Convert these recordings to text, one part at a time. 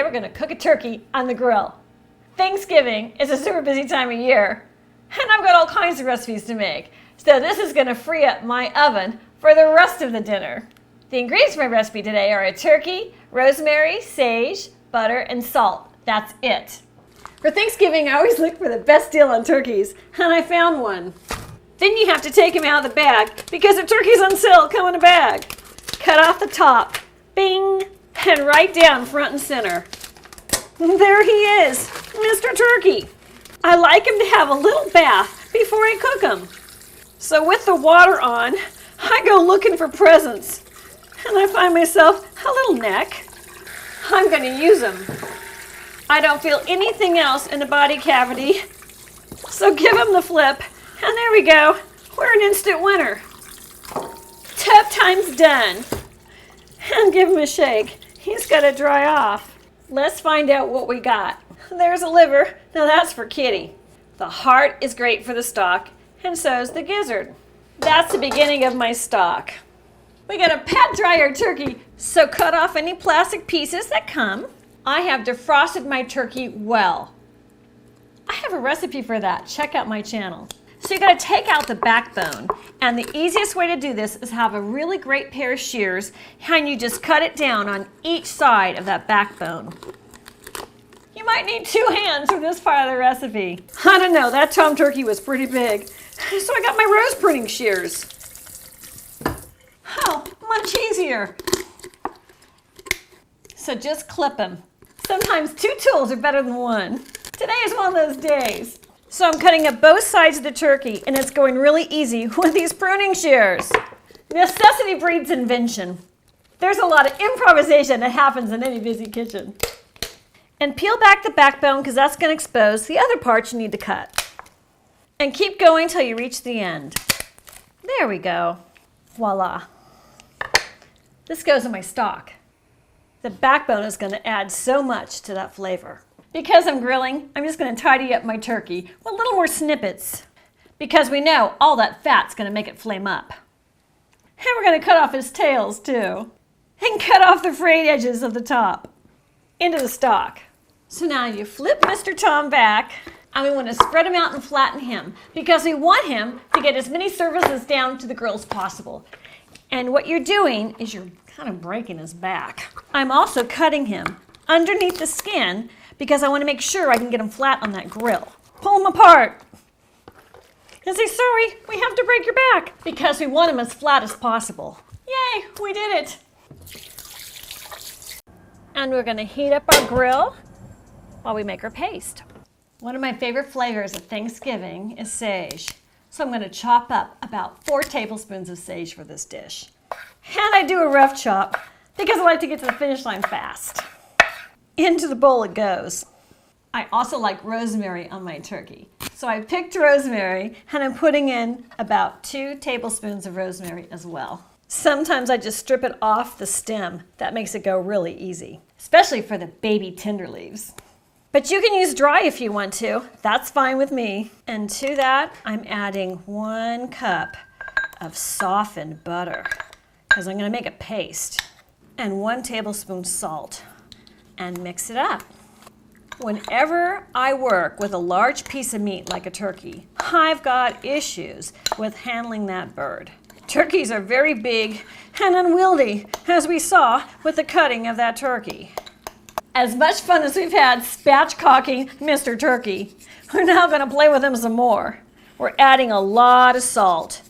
Today we're going to cook a turkey on the grill. Thanksgiving is a super busy time of year, and I've got all kinds of recipes to make. So this is going to free up my oven for the rest of the dinner. The ingredients for my recipe today are a turkey, rosemary, sage, butter, and salt. That's it. For Thanksgiving, I always look for the best deal on turkeys, and I found one. Then you have to take them out of the bag because if turkeys on sale come in a bag. Cut off the top, bing, and right down front and center. There he is, Mr. Turkey. I like him to have a little bath before I cook him. So with the water on, I go looking for presents, and I find myself a little neck. I'm going to use him. I don't feel anything else in the body cavity, so give him the flip, and there we go. We're an instant winner. Tough time's done. And give him a shake. He's got to dry off. Let's find out what we got. There's a liver. Now that's for Kitty. The heart is great for the stock, and so's the gizzard. That's the beginning of my stock. We got to pat dry our turkey, so cut off any plastic pieces that come. I have defrosted my turkey well. I have a recipe for that. Check out my channel. So you got to take out the backbone, and the easiest way to do this is have a really great pair of shears, and you just cut it down on each side of that backbone. You might need 2 hands for this part of the recipe. I don't know, that tom turkey was pretty big, so I got my rose pruning shears. Oh, much easier. So just clip them. Sometimes 2 tools are better than 1. Today is one of those days. So I'm cutting up both sides of the turkey, and it's going really easy with these pruning shears. Necessity breeds invention. There's a lot of improvisation that happens in any busy kitchen. And peel back the backbone because that's going to expose the other parts you need to cut. And keep going till you reach the end. There we go. Voila. This goes in my stock. The backbone is going to add so much to that flavor. Because I'm grilling, I'm just going to tidy up my turkey with a little more snippets. Because we know all that fat's going to make it flame up. And we're going to cut off his tails too. And cut off the frayed edges of the top into the stock. So now you flip Mr. Tom back, and we want to spread him out and flatten him because we want him to get as many surfaces down to the grill as possible. And what you're doing is you're kind of breaking his back. I'm also cutting him underneath the skin because I want to make sure I can get him flat on that grill. Pull him apart. And say, sorry, we have to break your back because we want him as flat as possible. Yay, we did it. And we're going to heat up our grill while we make our paste. One of my favorite flavors of Thanksgiving is sage. So I'm going to chop up about 4 tablespoons of sage for this dish. And I do a rough chop because I like to get to the finish line fast. Into the bowl it goes. I also like rosemary on my turkey. So I picked rosemary, and I'm putting in about 2 tablespoons of rosemary as well. Sometimes I just strip it off the stem. That makes it go really easy, especially for the baby tender leaves. But you can use dry if you want to. That's fine with me. And to that, I'm adding 1 cup of softened butter because I'm going to make a paste, and 1 tablespoon salt. And mix it up. Whenever I work with a large piece of meat like a turkey, I've got issues with handling that bird. Turkeys are very big and unwieldy, as we saw with the cutting of that turkey. As much fun as we've had spatchcocking Mr. Turkey, we're now going to play with him some more. We're adding a lot of salt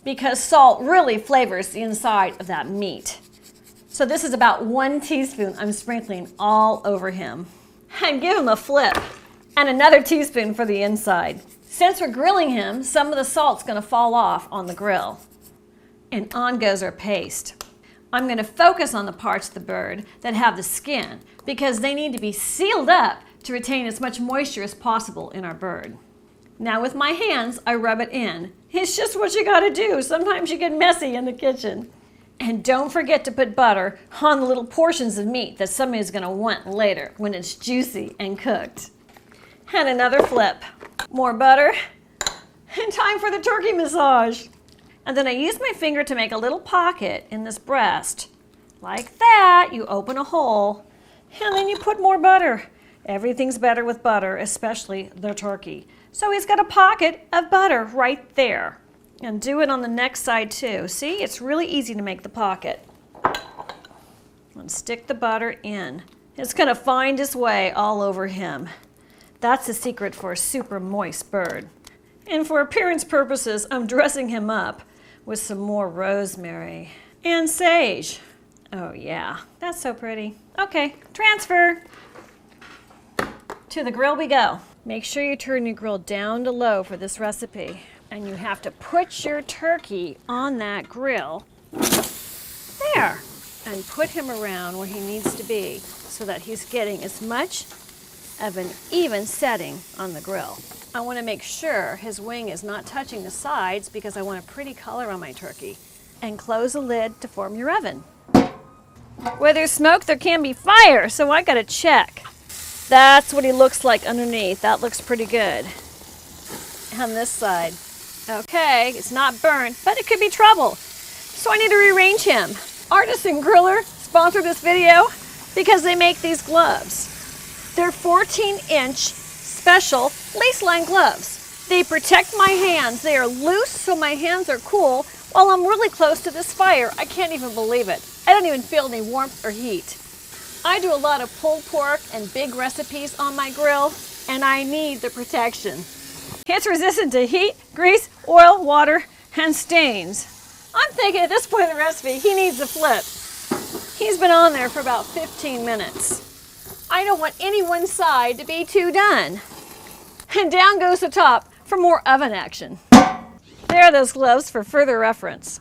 because salt really flavors the inside of that meat. So this is about 1 teaspoon I'm sprinkling all over him. And give him a flip. And another teaspoon for the inside. Since we're grilling him, some of the salt's going to fall off on the grill. And on goes our paste. I'm going to focus on the parts of the bird that have the skin because they need to be sealed up to retain as much moisture as possible in our bird. Now with my hands, I rub it in. It's just what you got to do. Sometimes you get messy in the kitchen. And don't forget to put butter on the little portions of meat that somebody's going to want later when it's juicy and cooked. And another flip. More butter. And time for the turkey massage. And then I use my finger to make a little pocket in this breast. Like that, you open a hole. And then you put more butter. Everything's better with butter, especially the turkey. So he's got a pocket of butter right there. And do it on the next side too. See, it's really easy to make the pocket. And stick the butter in. It's gonna find its way all over him. That's the secret for a super moist bird. And for appearance purposes, I'm dressing him up with some more rosemary and sage. Oh yeah, that's so pretty. Okay, transfer. To the grill we go. Make sure you turn your grill down to low for this recipe. And you have to put your turkey on that grill. There. And put him around where he needs to be so that he's getting as much of an even setting on the grill. I want to make sure his wing is not touching the sides because I want a pretty color on my turkey. And close the lid to form your oven. Where there's smoke, there can be fire, so I gotta check. That's what he looks like underneath. That looks pretty good. On this side. Okay, it's not burnt, but it could be trouble. So I need to rearrange him. Artisan Griller sponsored this video because they make these gloves. They're 14-inch special lace-lined gloves. They protect my hands. They are loose so my hands are cool while I'm really close to this fire. I can't even believe it. I don't even feel any warmth or heat. I do a lot of pulled pork and big recipes on my grill, and I need the protection. It's resistant to heat, grease, oil, water, and stains. I'm thinking at this point in the recipe, he needs a flip. He's been on there for about 15 minutes. I don't want any one side to be too done. And down goes the top for more oven action. There are those gloves for further reference.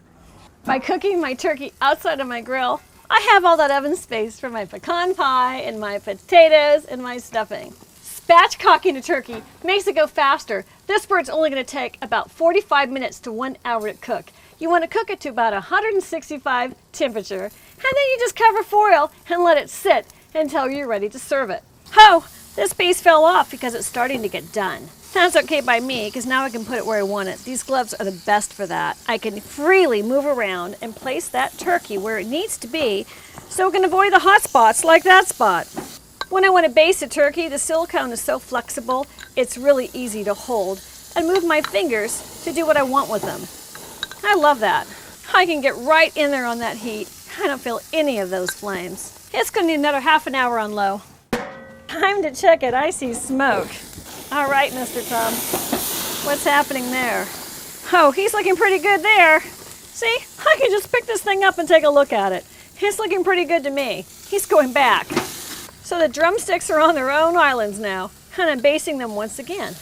By cooking my turkey outside of my grill, I have all that oven space for my pecan pie and my potatoes and my stuffing. Spatchcocking a turkey makes it go faster. This bird's only going to take about 45 minutes to 1 hour to cook. You want to cook it to about 165 temperature, and then you just cover foil and let it sit until you're ready to serve it. Oh, this piece fell off because it's starting to get done. That's okay by me, because now I can put it where I want it. These gloves are the best for that. I can freely move around and place that turkey where it needs to be so it can avoid the hot spots like that spot. When I want to baste a turkey, the silicone is so flexible, it's really easy to hold and move my fingers to do what I want with them. I love that. I can get right in there on that heat. I don't feel any of those flames. It's going to need another half an hour on low. Time to check it. I see smoke. All right, Mr. Tom. What's happening there? Oh, he's looking pretty good there. See, I can just pick this thing up and take a look at it. It's looking pretty good to me. He's going back. So the drumsticks are on their own islands now, and I'm basting them once again.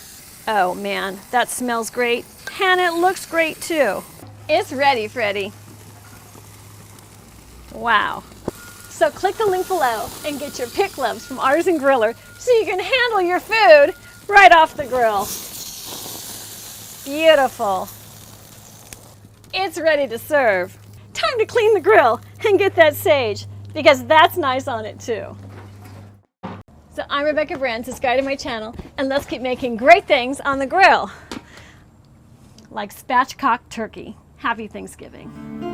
Oh man, that smells great, and it looks great too. It's ready, Freddy. Wow. So click the link below and get your pick gloves from Artisan Griller so you can handle your food right off the grill. Beautiful. It's ready to serve. Time to clean the grill and get that sage because that's nice on it too. So I'm Rebecca Brand, subscribe to my channel, and let's keep making great things on the grill. Like spatchcock turkey. Happy Thanksgiving.